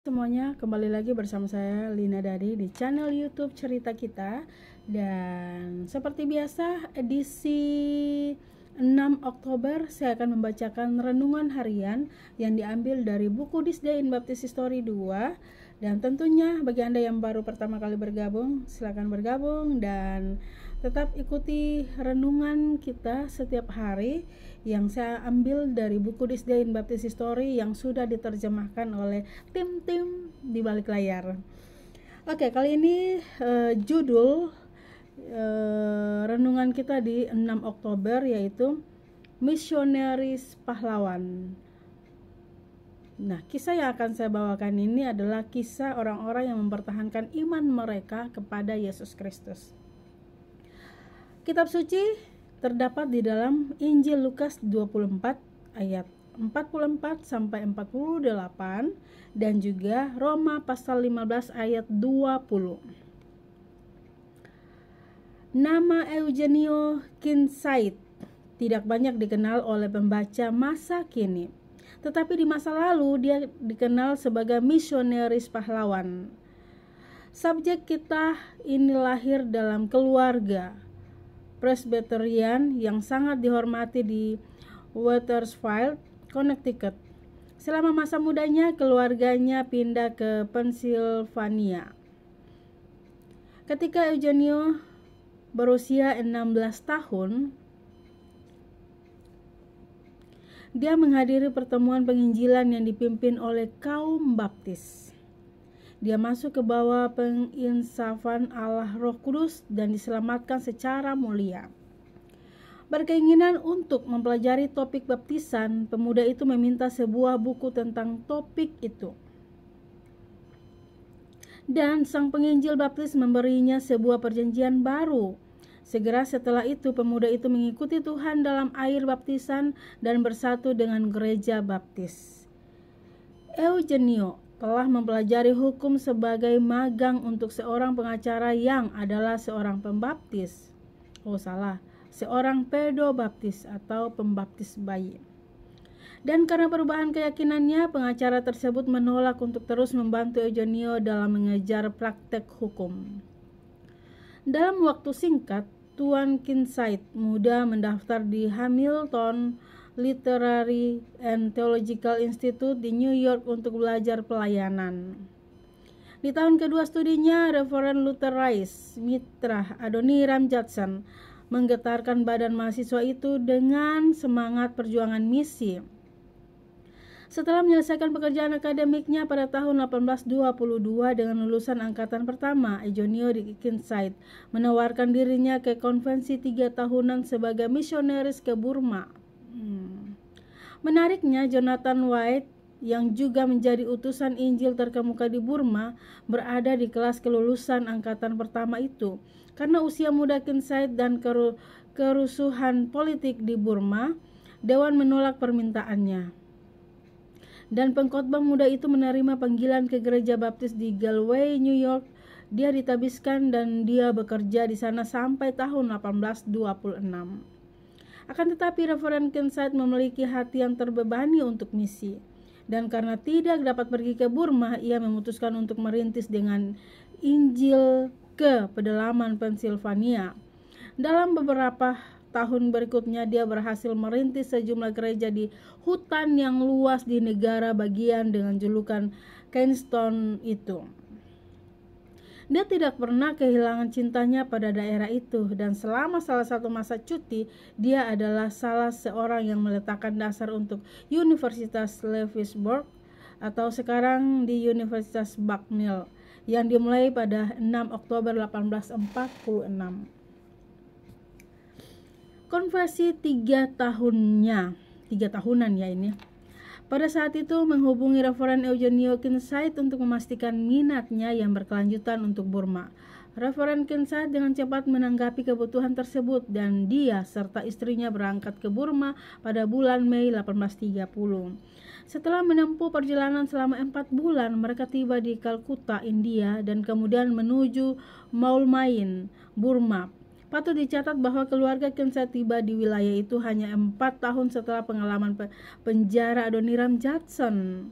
Semuanya, kembali lagi bersama saya Lina Dadi di channel YouTube Cerita Kita. Dan seperti biasa, edisi 6 Oktober saya akan membacakan renungan harian yang diambil dari buku This Day in Baptist History 2. Dan tentunya bagi Anda yang baru pertama kali bergabung, silakan bergabung dan tetap ikuti renungan kita setiap hari yang saya ambil dari buku This Day in Baptist History yang sudah diterjemahkan oleh tim-tim di balik layar. Oke, kali ini judul renungan kita di 6 Oktober yaitu Misionaris Pahlawan. Nah, kisah yang akan saya bawakan ini adalah kisah orang-orang yang mempertahankan iman mereka kepada Yesus Kristus. Kitab suci terdapat di dalam Injil Lukas 24 ayat 44 sampai 48 dan juga Roma pasal 15 ayat 20. Nama Eugenio Kincaid tidak banyak dikenal oleh pembaca masa kini, tetapi di masa lalu dia dikenal sebagai misionaris pahlawan. Subjek kita ini lahir dalam keluarga Presbyterian yang sangat dihormati di Wethersfield, Connecticut. Selama masa mudanya, keluarganya pindah ke Pennsylvania. Ketika Eugenio berusia 16 tahun, dia menghadiri pertemuan penginjilan yang dipimpin oleh kaum Baptis. Dia masuk ke bawah penginsafan Allah Roh Kudus dan diselamatkan secara mulia. Berkeinginan untuk mempelajari topik baptisan, pemuda itu meminta sebuah buku tentang topik itu. Dan sang penginjil baptis memberinya sebuah perjanjian baru. Segera setelah itu, pemuda itu mengikuti Tuhan dalam air baptisan dan bersatu dengan gereja baptis. Eugenio telah mempelajari hukum sebagai magang untuk seorang pengacara yang adalah seorang pembaptis. Seorang pedobaptis atau pembaptis bayi. Dan karena perubahan keyakinannya, pengacara tersebut menolak untuk terus membantu Eugenio dalam mengejar praktek hukum. Dalam waktu singkat, Tuan Kincaid muda mendaftar di Hamilton Literary and Theological Institute di New York untuk belajar pelayanan. Di tahun kedua studinya, Reverend Luther Rice, mitra Adoniram Judson, menggetarkan badan mahasiswa itu dengan semangat perjuangan misi. Setelah menyelesaikan pekerjaan akademiknya pada tahun 1822 dengan lulusan angkatan pertama, Eugenio Kincaid menawarkan dirinya ke konvensi 3 tahunan sebagai misionaris ke Burma. Menariknya, Jonathan White yang juga menjadi utusan Injil terkemuka di Burma berada di kelas kelulusan angkatan pertama itu. Karena usia muda Kincaid dan kerusuhan politik di Burma, Dewan menolak permintaannya. Dan pengkhotbah muda itu menerima panggilan ke gereja baptis di Galway, New York. Dia ditabiskan dan dia bekerja di sana sampai tahun 1826. Akan tetapi Reverend Kincaid memiliki hati yang terbebani untuk misi. Dan karena tidak dapat pergi ke Burma, ia memutuskan untuk merintis dengan Injil ke pedalaman Pennsylvania. Dalam beberapa tahun berikutnya, dia berhasil merintis sejumlah gereja di hutan yang luas di negara bagian dengan julukan Keystone itu. Dia tidak pernah kehilangan cintanya pada daerah itu, dan selama salah satu masa cuti, dia adalah salah seorang yang meletakkan dasar untuk Universitas Lewisburg atau sekarang di Universitas Bucknell yang dimulai pada 6 Oktober 1846. Konversi 3 tahunan ya ini. Pada saat itu menghubungi Reverend Eugenio Kincaid untuk memastikan minatnya yang berkelanjutan untuk Burma. Reverend Kincaid dengan cepat menanggapi kebutuhan tersebut dan dia serta istrinya berangkat ke Burma pada bulan Mei 1830. Setelah menempuh perjalanan selama 4 bulan, mereka tiba di Kalkuta, India dan kemudian menuju Moulmein, Burma. Patut dicatat bahwa keluarga Kincaid tiba di wilayah itu hanya 4 tahun setelah pengalaman penjara Adoniram Judson.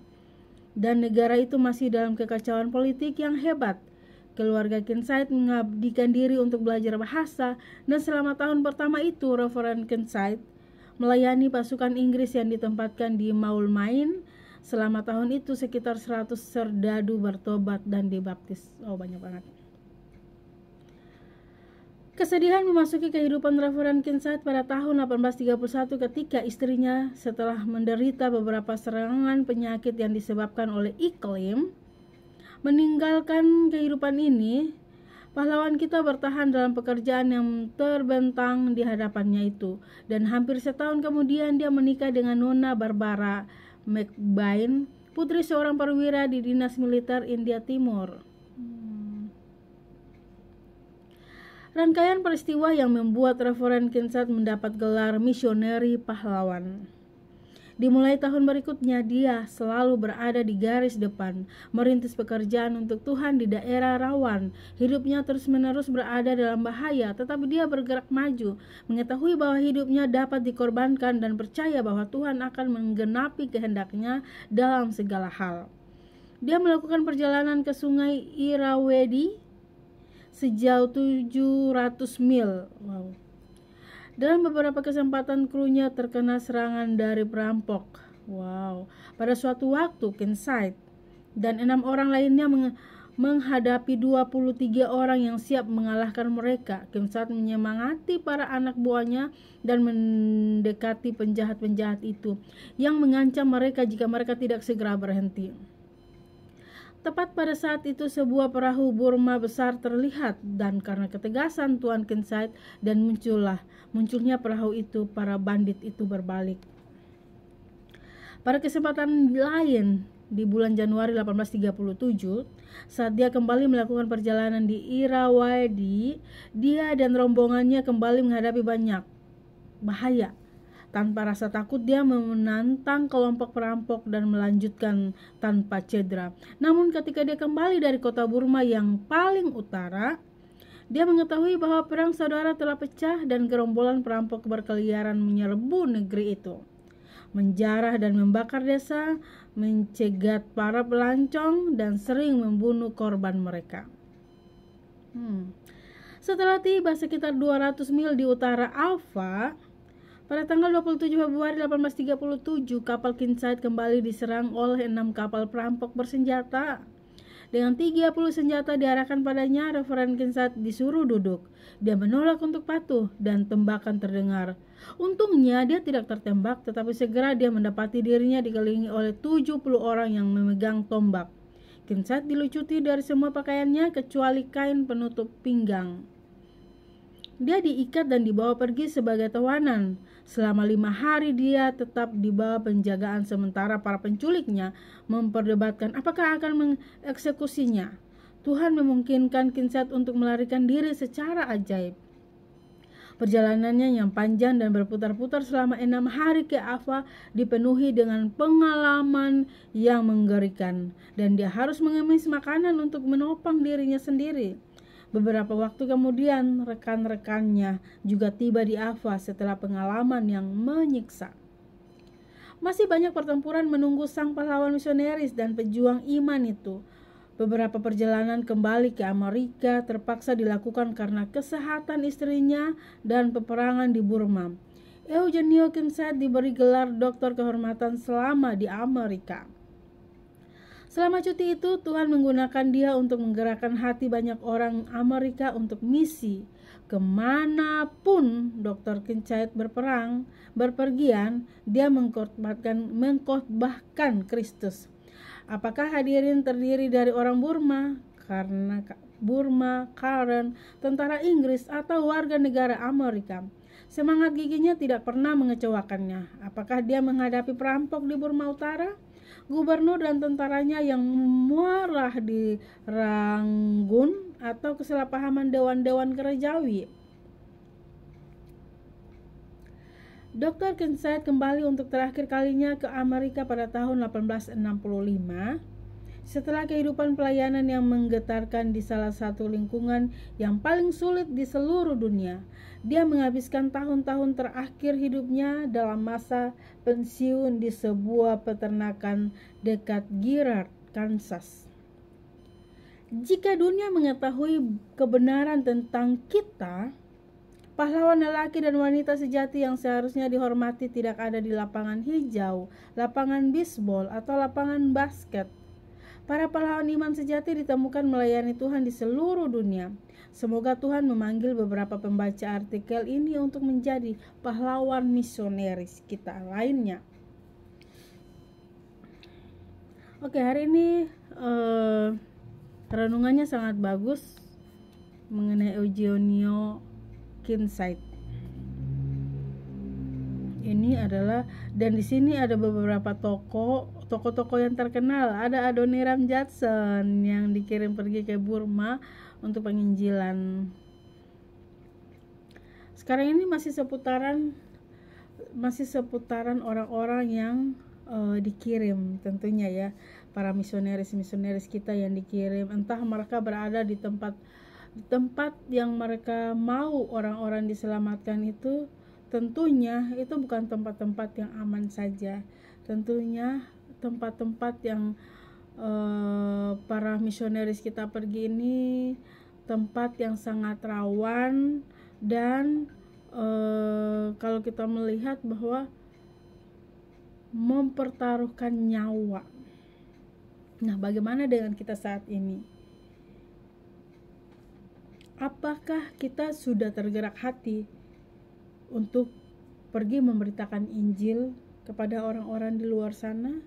dan negara itu masih dalam kekacauan politik yang hebat. Keluarga Kincaid mengabdikan diri untuk belajar bahasa, dan selama tahun pertama itu Reverend Kincaid melayani pasukan Inggris yang ditempatkan di Maulmain. Selama tahun itu sekitar 100 serdadu bertobat dan dibaptis. Oh, banyak banget. Kesedihan memasuki kehidupan Reverend Kincaid pada tahun 1831 ketika istrinya setelah menderita beberapa serangan penyakit yang disebabkan oleh iklim meninggalkan kehidupan ini. Pahlawan kita bertahan dalam pekerjaan yang terbentang di hadapannya itu, dan hampir setahun kemudian dia menikah dengan Nona Barbara McBain, putri seorang perwira di dinas militer India Timur. Rangkaian peristiwa yang membuat Reverend Kincaid mendapat gelar misioneri pahlawan. Dimulai tahun berikutnya, dia selalu berada di garis depan, merintis pekerjaan untuk Tuhan di daerah rawan. Hidupnya terus-menerus berada dalam bahaya, tetapi dia bergerak maju, mengetahui bahwa hidupnya dapat dikorbankan dan percaya bahwa Tuhan akan menggenapi kehendaknya dalam segala hal. Dia melakukan perjalanan ke sungai Irrawaddy sejauh 700 mil. Wow. Dalam beberapa kesempatan krunya terkena serangan dari perampok. Wow. Pada suatu waktu Kincaid dan 6 orang lainnya menghadapi 23 orang yang siap mengalahkan mereka. Kincaid menyemangati para anak buahnya dan mendekati penjahat-penjahat itu yang mengancam mereka jika mereka tidak segera berhenti. Tepat pada saat itu sebuah perahu Burma besar terlihat, dan karena ketegasan Tuan Kincaid dan munculnya perahu itu, para bandit itu berbalik. Pada kesempatan lain di bulan Januari 1837, saat dia kembali melakukan perjalanan di Irrawaddy, dia dan rombongannya kembali menghadapi banyak bahaya. Tanpa rasa takut dia menantang kelompok perampok dan melanjutkan tanpa cedera. Namun ketika dia kembali dari kota Burma yang paling utara, dia mengetahui bahwa perang saudara telah pecah dan gerombolan perampok berkeliaran menyerbu negeri itu, menjarah dan membakar desa, mencegat para pelancong, dan sering membunuh korban mereka. Setelah tiba sekitar 200 mil di utara Alva, pada tanggal 27 Februari 1837, kapal Kincaid kembali diserang oleh 6 kapal perampok bersenjata. Dengan 30 senjata diarahkan padanya, Reverend Kincaid disuruh duduk. Dia menolak untuk patuh dan tembakan terdengar. Untungnya dia tidak tertembak, tetapi segera dia mendapati dirinya dikelilingi oleh 70 orang yang memegang tombak. Kincaid dilucuti dari semua pakaiannya kecuali kain penutup pinggang. Dia diikat dan dibawa pergi sebagai tawanan. Selama 5 hari dia tetap di bawah penjagaan, sementara para penculiknya memperdebatkan apakah akan mengeksekusinya. Tuhan memungkinkan Kincaid untuk melarikan diri secara ajaib. Perjalanannya yang panjang dan berputar-putar selama 6 hari ke Ava dipenuhi dengan pengalaman yang mengerikan, dan dia harus mengemis makanan untuk menopang dirinya sendiri. Beberapa waktu kemudian, rekan-rekannya juga tiba di Ava setelah pengalaman yang menyiksa. Masih banyak pertempuran menunggu sang pahlawan misionaris dan pejuang iman itu. Beberapa perjalanan kembali ke Amerika terpaksa dilakukan karena kesehatan istrinya dan peperangan di Burma. Eugenio Kincaid diberi gelar doktor kehormatan selama di Amerika. Selama cuti itu, Tuhan menggunakan dia untuk menggerakkan hati banyak orang Amerika untuk misi. Kemanapun Dr. Kincaid berpergian, dia mengkhotbahkan Kristus. Apakah hadirin terdiri dari orang Burma, Karen, tentara Inggris, atau warga negara Amerika? Semangat giginya tidak pernah mengecewakannya. Apakah dia menghadapi perampok di Burma Utara, gubernur dan tentaranya yang marah di Rangun, atau kesalahpahaman dewan-dewan gerejawi? Dr. Kincaid kembali untuk terakhir kalinya ke Amerika pada tahun 1865. Setelah kehidupan pelayanan yang menggetarkan di salah satu lingkungan yang paling sulit di seluruh dunia, dia menghabiskan tahun-tahun terakhir hidupnya dalam masa pensiun di sebuah peternakan dekat Girard, Kansas. Jika dunia mengetahui kebenaran tentang kita, pahlawan lelaki dan wanita sejati yang seharusnya dihormati tidak ada di lapangan hijau, lapangan bisbol, atau lapangan basket. Para pahlawan iman sejati ditemukan melayani Tuhan di seluruh dunia. Semoga Tuhan memanggil beberapa pembaca artikel ini untuk menjadi pahlawan misioneris kita lainnya. Oke, hari ini renungannya sangat bagus mengenai Eugenio Kincaid. Ini adalah, dan di sini ada beberapa tokoh-tokoh yang terkenal. Ada Adoniram Judson yang dikirim pergi ke Burma untuk penginjilan. Sekarang ini masih seputaran orang-orang yang dikirim, tentunya ya, para misioneris kita yang dikirim. Entah mereka berada di tempat yang mereka mau orang-orang diselamatkan itu. Tentunya itu bukan tempat-tempat yang aman saja. Tentunya tempat-tempat yang para misioneris kita pergi ini tempat yang sangat rawan, dan kalau kita melihat bahwa mempertaruhkan nyawa. Nah, bagaimana dengan kita saat ini? Apakah kita sudah tergerak hati untuk pergi memberitakan Injil kepada orang-orang di luar sana?